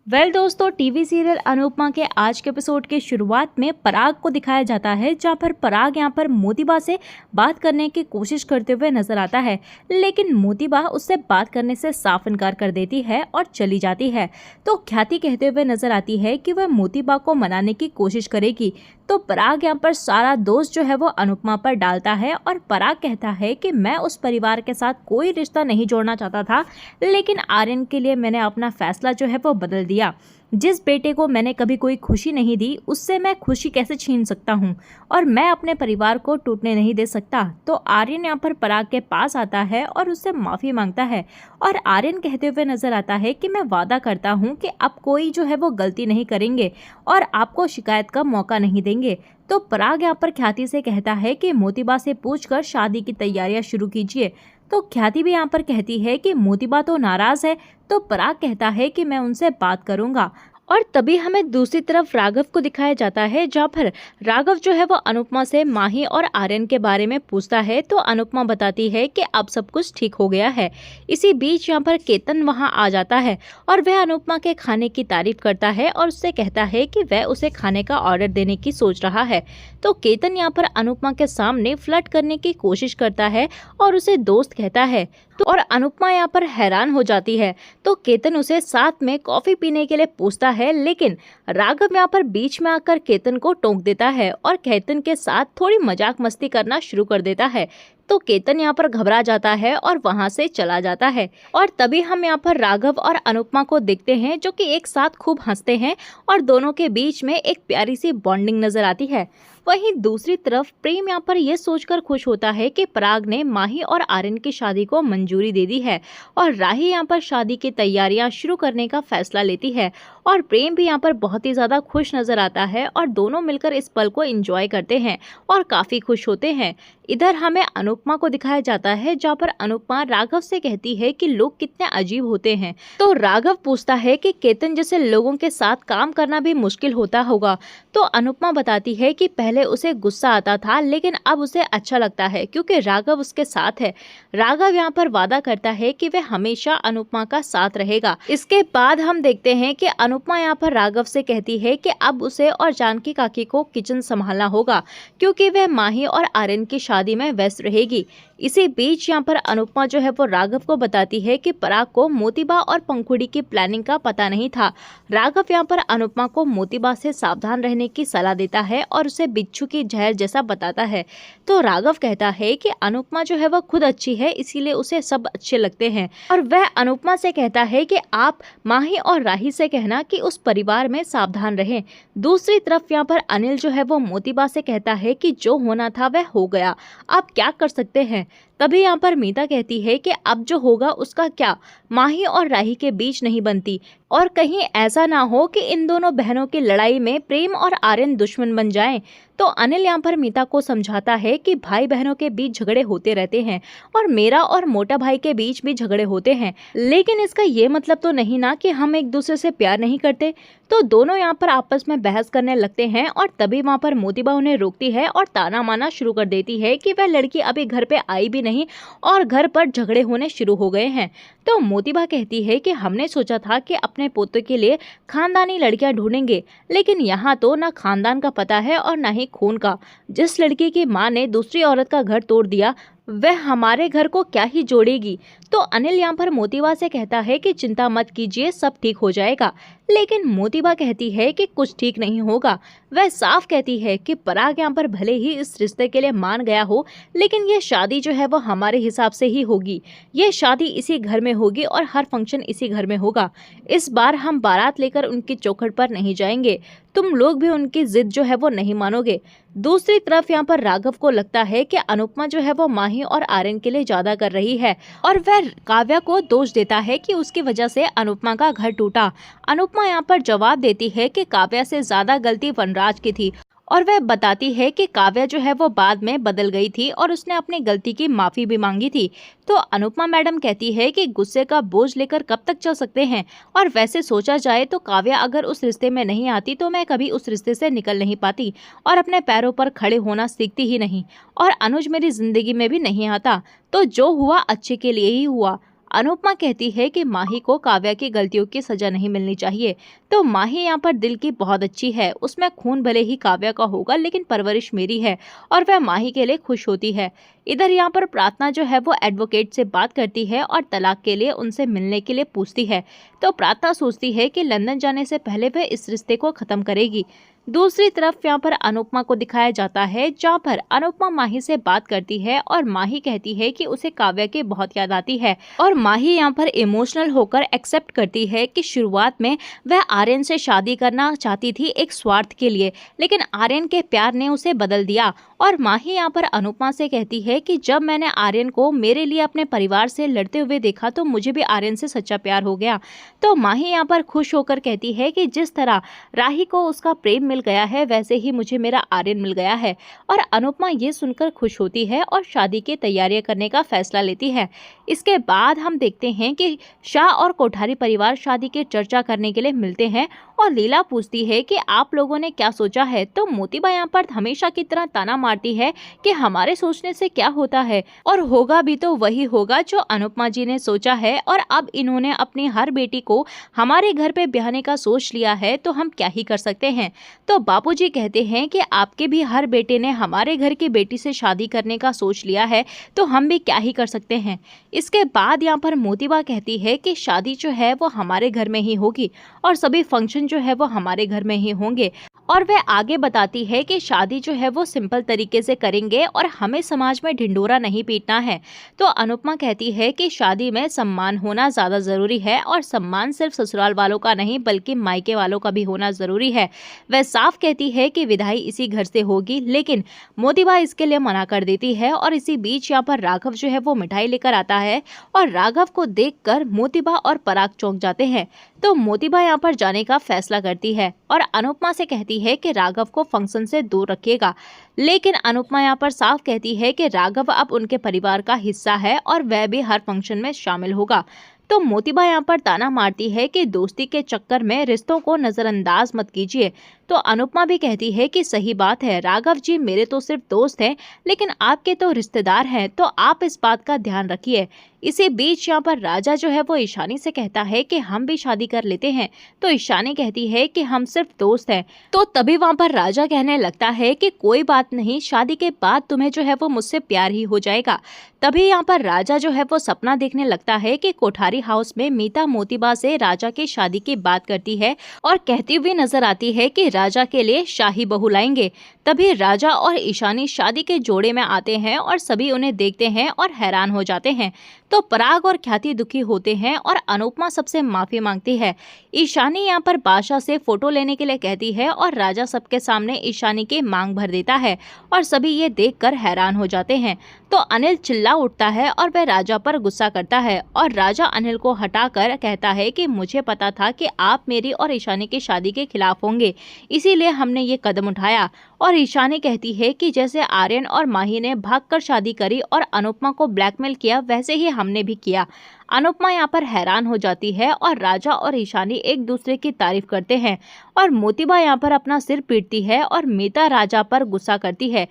दोस्तों, TV serial Anupama के आज के एपिसोड के शुरुआत में पराग को दिखाया जाता है, जहां पर पराग यहां पर मोतीबा से बात करने की कोशिश करते हुए नजर आता है। लेकिन मोतीबा उससे बात करने से साफ इनकार कर देती है और चली जाती है। तो ख्याति कहते हुए नजर आती है कि वह मोतीबा को मनाने की कोशिश करेगी। तो पराग यहाँ पर सारा दोष जो है वो अनुपमा पर डालता है और पराग कहता है कि मैं उस परिवार के साथ कोई रिश्ता नहीं जोड़ना चाहता था, लेकिन आर्यन के लिए मैंने अपना फैसला जो है वो बदल दिया। जिस बेटे को मैंने कभी कोई खुशी नहीं दी, उससे मैं खुशी कैसे छीन सकता हूँ, और मैं अपने परिवार को टूटने नहीं दे सकता। तो आर्यन यहाँ पर पराग के पास आता है और उससे माफ़ी मांगता है और आर्यन कहते हुए नजर आता है कि मैं वादा करता हूँ कि अब कोई जो है वो गलती नहीं करेंगे और आपको शिकायत का मौका नहीं देंगे। तो पराग यहाँ पर ख्याति से कहता है कि मोतीबा से पूछकर शादी की तैयारियां शुरू कीजिए। तो ख्याति भी यहाँ पर कहती है कि मोतीबा तो नाराज है। तो पराग कहता है कि मैं उनसे बात करूंगा। और तभी हमें दूसरी तरफ राघव को दिखाया जाता है, जहाँ पर राघव जो है वो अनुपमा से माही और आर्यन के बारे में पूछता है। तो अनुपमा बताती है कि अब सब कुछ ठीक हो गया है। इसी बीच यहाँ पर केतन वहाँ आ जाता है और वह अनुपमा के खाने की तारीफ करता है और उससे कहता है कि वह उसे खाने का ऑर्डर देने की सोच रहा है। तो केतन यहाँ पर अनुपमा के सामने फ्लर्ट करने की कोशिश करता है और उसे दोस्त कहता है। तो और अनुपमा यहाँ पर हैरान हो जाती है। तो केतन उसे साथ में कॉफी पीने के लिए पूछता है, लेकिन राघव यहाँ पर बीच में आकर केतन को टोक देता है और केतन के साथ थोड़ी मजाक मस्ती करना शुरू कर देता है। तो केतन यहाँ पर घबरा जाता है और वहां से चला जाता है। और तभी हम यहाँ पर राघव और अनुपमा को देखते हैं, जो कि एक साथ खूब हंसते हैं और दोनों के बीच में एक प्यारी सी बॉन्डिंग नजर आती है। वहीं दूसरी तरफ प्रेम यहाँ पर यह सोचकर खुश होता है कि पराग ने माही और आर्यन की शादी को मंजूरी दे दी है और राही यहाँ पर शादी की तैयारियां शुरू करने का फैसला लेती है। और प्रेम भी यहाँ पर बहुत ही ज्यादा खुश नजर आता है और दोनों मिलकर इस पल को एंजॉय करते हैं और काफी खुश होते हैं। इधर हमें अनुपमा को दिखाया जाता है, जहाँ पर अनुपमा राघव से कहती है कि लोग कितने अजीब होते हैं। तो राघव पूछता है कि केतन जैसे लोगों के साथ काम करना भी मुश्किल होता होगा। तो अनुपमा बताती है कि पहले उसे गुस्सा आता था, लेकिन अब उसे अच्छा लगता है क्योंकि राघव उसके साथ है। राघव यहाँ पर वादा करता है कि वह हमेशा अनुपमा का साथ रहेगा। इसके बाद हम देखते हैं कि अनुपमा यहाँ पर राघव से कहती है कि अब उसे और जानकी काकी को किचन संभालना होगा, क्योंकि वह माही और आर्यन की शादी में व्यस्त रहेगी। इसी बीच यहाँ पर अनुपमा जो है वो राघव को बताती है कि पराग को मोतीबा और पंखुड़ी की प्लानिंग का पता नहीं था। राघव यहाँ पर अनुपमा को मोतीबा से सावधान रहने की सलाह देता है और उसे बिच्छू की जहर जैसा बताता है। तो राघव कहता है कि अनुपमा जो है वह खुद अच्छी है, इसीलिए उसे सब अच्छे लगते हैं। और वह अनुपमा से कहता है कि आप माही और राही से कहना कि उस परिवार में सावधान रहें। दूसरी तरफ यहाँ पर अनिल जो है वो मोतीबा से कहता है कि जो होना था वह हो गया, आप क्या कर सकते हैं। तभी यहाँ पर मीता कहती है कि अब जो होगा उसका क्या, माही और राही के बीच नहीं बनती, और कहीं ऐसा ना हो कि इन दोनों बहनों की लड़ाई में प्रेम और आर्यन दुश्मन बन जाएं। तो अनिल यहाँ पर मीता को समझाता है कि भाई बहनों के बीच झगड़े होते रहते हैं और मेरा और मोटा भाई के बीच भी झगड़े होते हैं, लेकिन इसका ये मतलब तो नहीं ना कि हम एक दूसरे से प्यार नहीं करते। तो दोनों यहाँ पर आपस में बहस करने लगते हैं और तभी वहाँ पर मोतीबा उन्हें रोकती है और ताना माना शुरू कर देती है कि वह लड़की अभी घर पे आई भी नहीं और घर पर झगड़े होने शुरू हो गए हैं। तो मोतीबा कहती है कि हमने सोचा था कि अपने पोते के लिए खानदानी लड़कियां ढूंढेंगे, लेकिन यहाँ तो ना खानदान का पता है और ना ही खून का। जिस लड़की की माँ ने दूसरी औरत का घर तोड़ दिया, वह हमारे घर को क्या ही जोड़ेगी। तो अनिल यहाँ पर मोतीबा से कहता है कि चिंता मत कीजिए, सब ठीक हो जाएगा। लेकिन मोतीबा कहती है कि कुछ ठीक नहीं होगा। वह साफ कहती है कि पराग यहाँ पर भले ही इस रिश्ते के लिए मान गया हो, लेकिन यह शादी जो है वो हमारे हिसाब से ही होगी। यह शादी इसी घर में होगी और हर फंक्शन इसी घर में होगा। इस बार हम बारात लेकर उनकी चौखट पर नहीं जाएंगे। तुम लोग भी उनकी जिद जो है वो नहीं मानोगे। दूसरी तरफ यहाँ पर राघव को लगता है कि अनुपमा जो है वो माही और आर्यन के लिए ज्यादा कर रही है और वह काव्या को दोष देता है कि उसकी वजह से अनुपमा का घर टूटा। अनुपमा यहाँ पर जवाब देती है कि काव्या से ज्यादा गलती वनराज की थी और वह बताती है कि काव्या जो है वो बाद में बदल गई थी और उसने अपनी गलती की माफी भी मांगी थी। तो अनुपमा मैडम कहती है कि गुस्से का बोझ लेकर कब तक चल सकते हैं, और वैसे सोचा जाए तो काव्या अगर उस रिश्ते में नहीं आती तो मैं कभी उस रिश्ते से निकल नहीं पाती और अपने पैरों पर खड़े होना सीखती ही नहीं, और अनुज मेरी जिंदगी में भी नहीं आता। तो जो हुआ अच्छे के लिए ही हुआ। अनुपमा कहती है कि माही को काव्या की गलतियों की सजा नहीं मिलनी चाहिए। तो माही यहाँ पर दिल की बहुत अच्छी है, उसमें खून भले ही काव्या का होगा लेकिन परवरिश मेरी है और वह माही के लिए खुश होती है। इधर यहाँ पर प्रार्थना जो है वो एडवोकेट से बात करती है और तलाक के लिए उनसे मिलने के लिए पूछती है। तो प्रार्थना सोचती है कि लंदन जाने से पहले वह इस रिश्ते को खत्म करेगी। दूसरी तरफ यहाँ पर अनुपमा को दिखाया जाता है, जहाँ पर अनुपमा माही से बात करती है और माही कहती है कि उसे काव्या की बहुत याद आती है और माही यहाँ पर इमोशनल होकर एक्सेप्ट करती है कि शुरुआत में वह आर्यन से शादी करना चाहती थी एक स्वार्थ के लिए, लेकिन आर्यन के प्यार ने उसे बदल दिया। और माही यहाँ पर अनुपमा से कहती है कि जब मैंने आर्यन को मेरे लिए अपने परिवार से लड़ते हुए देखा तो मुझे भी आर्यन से सच्चा प्यार हो गया। तो माही यहाँ पर खुश होकर कहती है कि जिस तरह राही को उसका प्रेम मिल गया है वैसे ही मुझे मेरा आर्यन मिल गया है। और अनुपमा ये सुनकर खुश होती है और शादी की तैयारियां करने का फैसला लेती है। इसके बाद हम देखते हैं कि शाह और कोठारी परिवार शादी की चर्चा करने के लिए मिलते हैं और लीला पूछती है कि आप लोगों ने क्या सोचा है। तो मोतीबा यहाँ पर हमेशा की तरह ताना मारती है कि हमारे सोचने से क्या होता है और होगा भी तो वही होगा जो अनुपमा जी ने सोचा है, और अब इन्होंने अपनी हर बेटी को हमारे घर पे ब्याहने का सोच लिया है तो हम क्या ही कर सकते हैं। तो बापूजी कहते हैं कि आपके भी हर बेटे ने हमारे घर की बेटी से शादी करने का सोच लिया है तो हम भी क्या ही कर सकते हैं। इसके बाद यहाँ पर मोतीबा कहती है कि शादी जो है वो हमारे घर में ही होगी और सभी फंक्शन जो है वो हमारे घर में ही होंगे। और वह आगे बताती है कि शादी जो है वो सिंपल तरीके से करेंगे और हमें समाज में ढिंडोरा नहीं पीटना है। तो अनुपमा कहती है कि शादी में सम्मान होना ज़्यादा ज़रूरी है और सम्मान सिर्फ ससुराल वालों का नहीं बल्कि मायके वालों का भी होना ज़रूरी है। वह साफ कहती है कि विदाई इसी घर से होगी, लेकिन मोतीबा इसके लिए मना कर देती है। और इसी बीच यहाँ पर राघव जो है वो मिठाई लेकर आता है और राघव को देखकर मोतीबा और पराग चौंक जाते हैं। तो मोतीबा यहाँ पर जाने का फैसला करती है और अनुपमा से कहती है कि राघव को फंक्शन से दूर रखिएगा, लेकिन अनुपमा यहाँ पर साफ कहती है कि राघव अब उनके परिवार का हिस्सा है और वह भी हर फंक्शन में शामिल होगा। तो मोतीबा यहाँ पर ताना मारती है कि दोस्ती के चक्कर में रिश्तों को नजरअंदाज मत कीजिए। तो अनुपमा भी कहती है कि सही बात है, राघव जी मेरे तो सिर्फ दोस्त हैं लेकिन आपके तो रिश्तेदार हैं, तो आप इस बात का ध्यान रखिए। इसी बीच यहाँ पर राजा जो है वो ईशानी से कहता है कि हम भी शादी कर लेते हैं। तो ईशानी कहती है कि हम सिर्फ दोस्त हैं। तो तभी वहाँ पर राजा कहने लगता है कि कोई बात नहीं, शादी के बाद तुम्हें जो है वो मुझसे प्यार ही हो जाएगा। तभी यहाँ पर राजा जो है वो सपना देखने लगता है कि कोठारी हाउस में मीता मोतीबा से राजा की शादी की बात करती है और कहती हुई नजर आती है कि राजा के लिए शाही बहू लाएंगे। तभी राजा और ईशानी शादी के जोड़े में आते हैं और सभी उन्हें देखते हैं और हैरान हो जाते हैं। तो पराग और ख्याति दुखी होते हैं और अनुपमा सबसे माफी मांगती है। ईशानी यहाँ पर बादशाह से फोटो लेने के लिए कहती है और राजा सबके सामने ईशानी की मांग भर देता है और सभी ये देखकर हैरान हो जाते हैं। तो अनिल चिल्ला उठता है और वह राजा पर गुस्सा करता है और राजा अनिल को हटाकर कहता है कि मुझे पता था कि आप मेरी और ईशानी की शादी के खिलाफ होंगे, इसीलिए हमने ये कदम उठाया। और ईशानी कहती है कि जैसे आर्यन और माही ने भागकर शादी करी और अनुपमा को ब्लैकमेल किया वैसे ही हमने भी किया। अनुपमा यहाँ पर हैरान हो जाती है और राजा और ईशानी एक दूसरे की तारीफ करते हैं और मोतीबा यहाँ पर अपना सिर पीटती है और मीता राजा पर गुस्सा करती है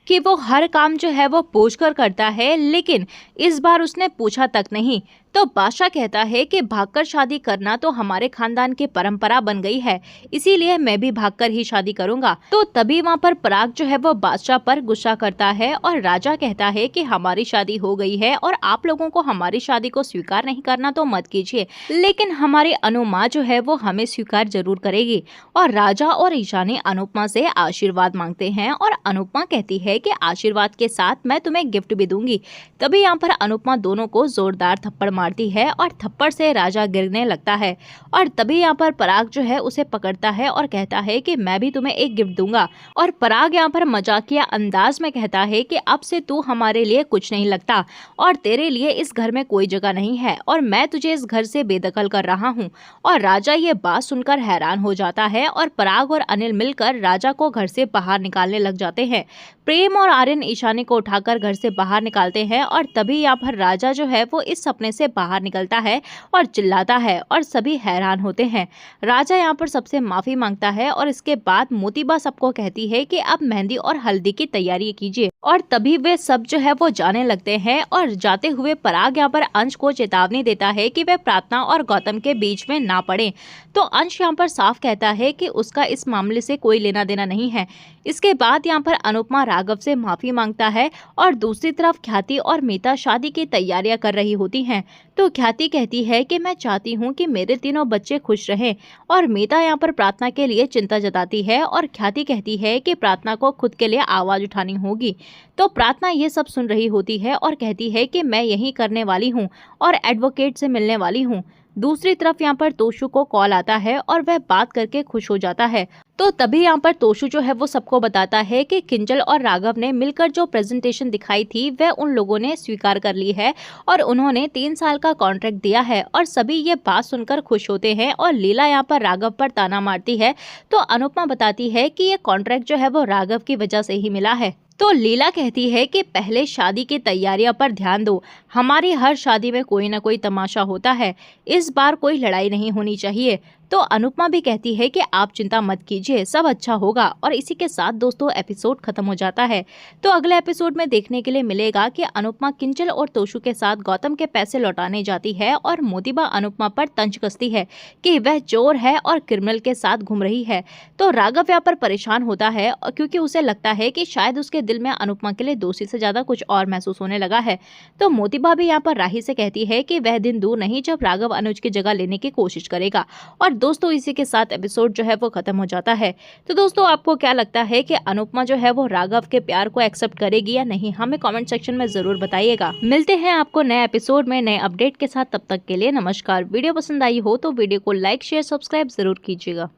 कि वो हर काम जो है वो पूछकर करता है, लेकिन इस बार उसने पूछा तक नहीं। तो बादशाह कहता है कि भागकर शादी करना तो हमारे खानदान की परंपरा बन गई है, इसीलिए मैं भी भागकर ही शादी करूंगा। तो तभी वहाँ पर पराग जो है वो बादशाह पर गुस्सा करता है और राजा कहता है कि हमारी शादी हो गई है और आप लोगों को हमारी शादी को स्वीकार नहीं करना तो मत कीजिए, लेकिन हमारी अनुमा जो है वो हमें स्वीकार जरूर करेगी। और राजा और ईशानी अनुपमा से आशीर्वाद मांगते हैं और अनुपमा कहती है कि आशीर्वाद के साथ मैं तुम्हें गिफ्ट भी दूंगी। तभी यहाँ पर अनुपमा दोनों को जोरदार थप्पड़ मारती है और थप्पड़ से राजा गिरने लगता है। और तभी यहाँ पर पराग जो है उसे पकड़ता है और कहता है कि मैं भी तुम्हें एक गिफ्ट दूंगा। और पराग यहाँ पर मजाकिया अंदाज में कहता है कि अब से तू हमारे लिए कुछ नहीं लगता और तेरे लिए इस घर में कोई जगह नहीं है और मैं तुझे इस घर से बेदखल कर रहा हूँ। और राजा ये बात सुनकर हैरान हो जाता है और पराग और अनिल मिलकर राजा को घर से बाहर निकालने लग जाते हैं। प्रेम और आर्यन ईशानी को उठाकर घर से बाहर निकालते हैं और तभी यहाँ पर राजा जो है वो इस सपने से बाहर निकलता है और चिल्लाता है और सभी हैरान होते हैं। राजा यहाँ पर सबसे माफी मांगता है और इसके बाद मोतीबा सबको कहती है कि अब मेहंदी और हल्दी की तैयारी कीजिए और तभी वे सब जो है वो जाने लगते हैं। और जाते हुए पराग यहाँ पर अंश को चेतावनी देता है कि वे प्रार्थना और गौतम के बीच में ना पड़े। तो अंश यहाँ पर साफ कहता है कि उसका इस मामले से कोई लेना देना नहीं है। इसके बाद यहाँ पर अनुपमा राघव से माफी मांगता है और दूसरी तरफ ख्याति और मीता शादी की तैयारियां कर रही होती हैं। तो ख्याति कहती है कि मैं चाहती हूँ कि मेरे तीनों बच्चे खुश रहें और मीता यहाँ पर प्रार्थना के लिए चिंता जताती है और ख्याति कहती है कि प्रार्थना को खुद के लिए आवाज उठानी होगी। तो प्रार्थना ये सब सुन रही होती है और कहती है कि मैं यही करने वाली हूँ और एडवोकेट से मिलने वाली हूँ। दूसरी तरफ यहाँ पर तोशु को कॉल आता है और वह बात करके खुश हो जाता है। तो तभी यहाँ पर तोशु जो है वो सबको बताता है कि किंजल और राघव ने मिलकर जो प्रेजेंटेशन दिखाई थी वह उन लोगों ने स्वीकार कर ली है और उन्होंने 3 साल का कॉन्ट्रैक्ट दिया है। और सभी ये बात सुनकर खुश होते हैं और लीला यहाँ पर राघव पर ताना मारती है। तो अनुपमा बताती है कि ये कॉन्ट्रैक्ट जो है वो राघव की वजह से ही मिला है। तो लीला कहती है कि पहले शादी की तैयारियों पर ध्यान दो, हमारी हर शादी में कोई ना कोई तमाशा होता है, इस बार कोई लड़ाई नहीं होनी चाहिए। तो अनुपमा भी कहती है कि आप चिंता मत कीजिए, सब अच्छा होगा। और इसी के साथ दोस्तों एपिसोड खत्म हो जाता है। तो अगले एपिसोड में देखने के लिए मिलेगा कि अनुपमा किंजल और तोशु के साथ गौतम के पैसे लौटाने जाती है और मोतीबा अनुपमा पर तंज कसती है कि वह चोर है और क्रिमिनल के साथ घूम रही है। तो राघव यहाँ पर परेशान होता है क्योंकि उसे लगता है कि शायद उसके दिल में अनुपमा के लिए दोषी से ज्यादा कुछ और महसूस होने लगा है। तो मोतीबा भी यहाँ पर राही से कहती है कि वह दिन दूर नहीं जब राघव अनुज की जगह लेने की कोशिश करेगा। और दोस्तों इसी के साथ एपिसोड जो है वो खत्म हो जाता है। तो दोस्तों आपको क्या लगता है कि अनुपमा जो है वो राघव के प्यार को एक्सेप्ट करेगी या नहीं, हमें कमेंट सेक्शन में जरूर बताइएगा। मिलते हैं आपको नए एपिसोड में नए अपडेट के साथ, तब तक के लिए नमस्कार। वीडियो पसंद आई हो तो वीडियो को लाइक शेयर सब्सक्राइब जरूर कीजिएगा।